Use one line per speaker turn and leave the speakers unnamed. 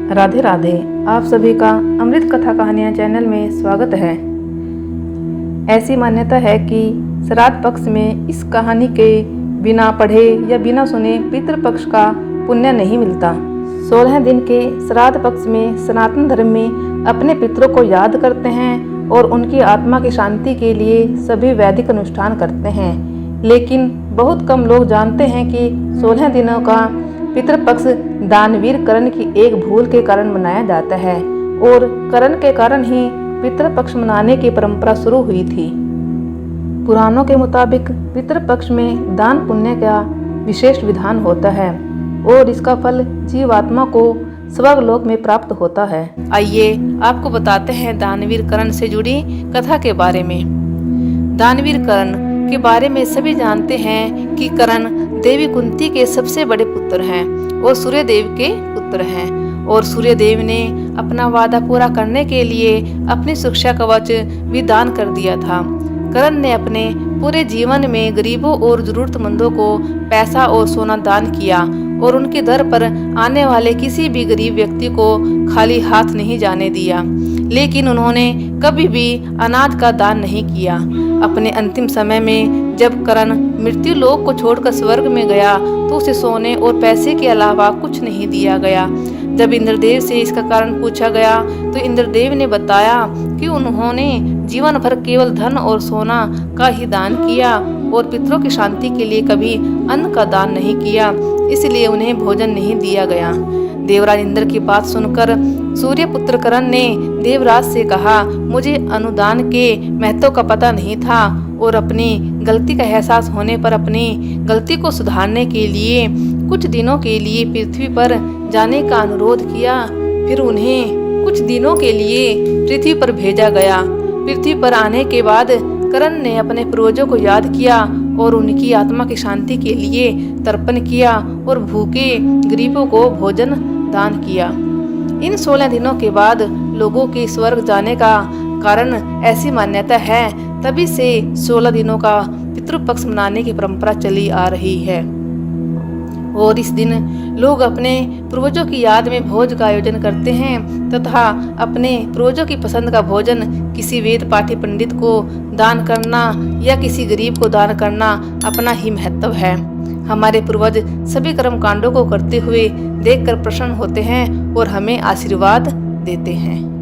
राधे राधे। आप सभी का अमृत कथा कहानियाँ चैनल में स्वागत है। ऐसी मान्यता है कि श्राद्ध पक्ष में इस कहानी के बिना पढ़े या बिना सुने पितृपक्ष का पुण्य नहीं मिलता। 16 दिन के श्राद्ध पक्ष में सनातन धर्म में अपने पितरों को याद करते हैं और उनकी आत्मा की शांति के लिए सभी वैदिक अनुष्ठान करते हैं। लेकिन बहुत कम लोग जानते हैं कि 16 दिनों का पितृपक्ष दानवीर करण की एक भूल के कारण मनाया जाता है और करण के कारण ही पितृपक्ष मनाने की परंपरा शुरू हुई थी। पुराणों के मुताबिक पितृपक्ष में दान पुण्य का विशेष विधान होता है और इसका फल जीवात्मा को स्वर्गलोक में प्राप्त होता है। आइए आपको बताते हैं दानवीर करण से जुड़ी कथा के बारे में। दानवीर करण के बारे में सभी जानते हैं कि करण देवी कुंती के सबसे बड़े पुत्र हैं और सूर्य देव के पुत्र हैं और सूर्य देव ने अपना वादा पूरा करने के लिए अपनी सुरक्षा कवच भी दान कर दिया था। करण ने अपने पूरे जीवन में गरीबों और जरूरतमंदों को पैसा और सोना दान किया और उनके दर पर आने वाले किसी भी गरीब व्यक्ति को खाली हाथ नहीं जाने दिया। लेकिन उन्होंने कभी भी अनाज का दान नहीं किया। अपने अंतिम समय में जब करण मृत्यु लोक को छोड़कर स्वर्ग में गया तो उसे सोने और पैसे के अलावा कुछ नहीं दिया गया। जब इंद्रदेव से इसका कारण पूछा गया तो इंद्रदेव ने बताया कि उन्होंने जीवन भर केवल धन और सोना का ही दान किया और पितरों की शांति के लिए कभी अन्न का दान नहीं किया, इसलिए उन्हें भोजन नहीं दिया गया। देवराज इंद्र की बात सुनकर सूर्यपुत्र करण ने देवराज से कहा, मुझे अनुदान के महत्व का पता नहीं था और अपनी गलती का एहसास होने पर अपनी गलती को सुधारने के लिए कुछ दिनों के लिए पृथ्वी पर जाने का अनुरोध किया। फिर उन्हें कुछ दिनों के लिए पृथ्वी पर भेजा गया। पृथ्वी पर आने के बाद करण ने अपने पूर्वजों को याद किया और उनकी आत्मा की शांति के लिए तर्पण किया और भूखे गरीबों को भोजन दान किया। इन 16 दिनों के बाद लोगों के स्वर्ग जाने का कारण ऐसी मान्यता है। तभी से 16 दिनों का पितृपक्ष मनाने की परंपरा चली आ रही है और इस दिन लोग अपने पूर्वजों की याद में भोज का आयोजन करते हैं तथा अपने पूर्वजों की पसंद का भोजन किसी वेद पाठी पंडित को दान करना या किसी गरीब को दान करना अपना ही महत्व है। हमारे पूर्वज सभी कर्म कांडों को करते हुए देखकर प्रसन्न होते हैं और हमें आशीर्वाद देते हैं।